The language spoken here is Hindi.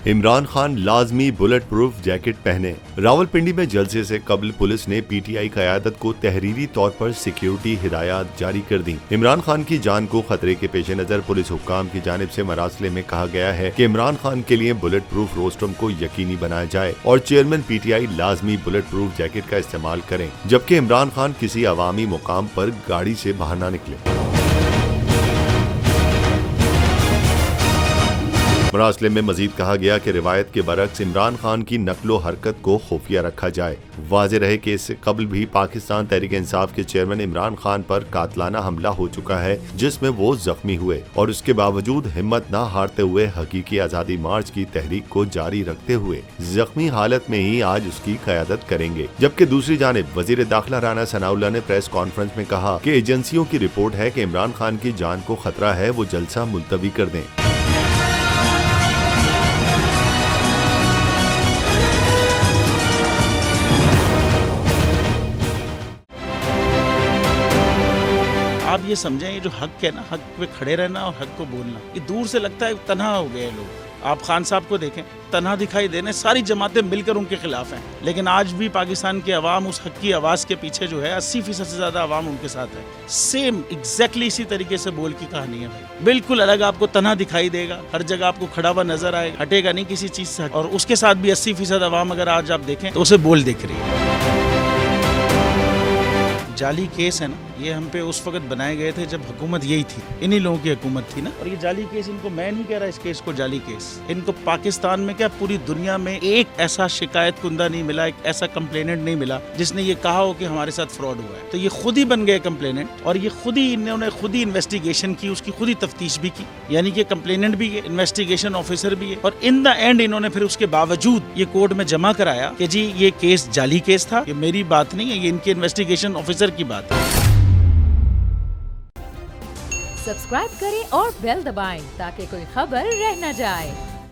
इमरान खान लाजमी बुलेट प्रूफ जैकेट पहने। रावलपिंडी में जलसे से कबल पुलिस ने पीटीआई क़यादत को तहरीरी तौर पर सिक्योरिटी हिदायत जारी कर दी। इमरान खान की जान को खतरे के पेश नजर पुलिस हुक्काम की जानिब से मरासले में कहा गया है कि इमरान खान के लिए बुलेट प्रूफ रोस्टम को यकीनी बनाया जाए और चेयरमैन पीटीआई लाजमी बुलेट प्रूफ जैकेट का इस्तेमाल करें, जबकि इमरान खान किसी अवामी मुकाम पर गाड़ी से बाहर न निकले। मरासले में मजीद कहा गया कि रिवायत के बरक्स इमरान खान की नकलो हरकत को खुफिया रखा जाए। वाज़ेह रहे कि इससे कबल भी पाकिस्तान तहरीक इंसाफ के चेयरमैन इमरान खान पर कातलाना हमला हो चुका है, जिसमें वो जख्मी हुए और उसके बावजूद हिम्मत न हारते हुए हकीकी आज़ादी मार्च की तहरीक को जारी रखते हुए जख्मी हालत में ही आज उसकी क़यादत करेंगे। जबकि दूसरी जानिब वज़ीर दाखिला राना सनाउल्लाह ने प्रेस कॉन्फ्रेंस में कहा कि एजेंसियों की रिपोर्ट है कि इमरान खान की जान को खतरा है, वो जलसा मुलतवी कर दें। आप ये समझें, ये जो हक है ना, हक पे खड़े रहना और हक को बोलना, ये दूर से लगता है तन्हा हो गए लोग। आप खान साहब को देखें, तन्हा दिखाई देने, सारी जमातें मिलकर उनके खिलाफ हैं, लेकिन आज भी पाकिस्तान की आवाम उस हक की आवाज़ के पीछे जो है 80% से ज़्यादा आवाम उनके साथ है। सेम एग्जैक्टली इसी तरीके से बोल की कहानी है भाई। बिल्कुल अलग आपको तन्हा दिखाई देगा, हर जगह आपको खड़ा हुआ नजर आएगा, हटेगा नहीं किसी चीज़ से। और उसके साथ भी 80% आवाम अगर आज आप देखें तो उसे बोल दिख रही है। जाली केस है ना, ये हम पे उस वक्त बनाए गए थे जब हुकूमत यही थी, इन्हीं लोगों की हुकूमत थी ना। और ये जाली केस, इनको मैं नहीं कह रहा इस केस को जाली केस, इनको पाकिस्तान में क्या पूरी दुनिया में एक ऐसा शिकायत कुंदा नहीं मिला, एक ऐसा कंप्लेनेंट नहीं मिला जिसने ये कहा हो कि हमारे साथ फ्रॉड हुआ है। तो ये खुद ही बन गए कंप्लेनेंट और ये खुद ही इन्होंने खुद ही इन्वेस्टिगेशन की, उसकी खुद ही तफ्तीश भी की, यानी कि कंप्लेनेंट भी है, इन्वेस्टिगेशन ऑफिसर भी है। और इन द एंड इन्होंने फिर उसके बावजूद ये कोर्ट में जमा कराया कि जी ये केस जाली केस था। ये मेरी बात नहीं है, ये इनके इन्वेस्टिगेशन ऑफिसर की बात है। सब्सक्राइब करें और बेल दबाएं ताकि कोई खबर रह न जाए।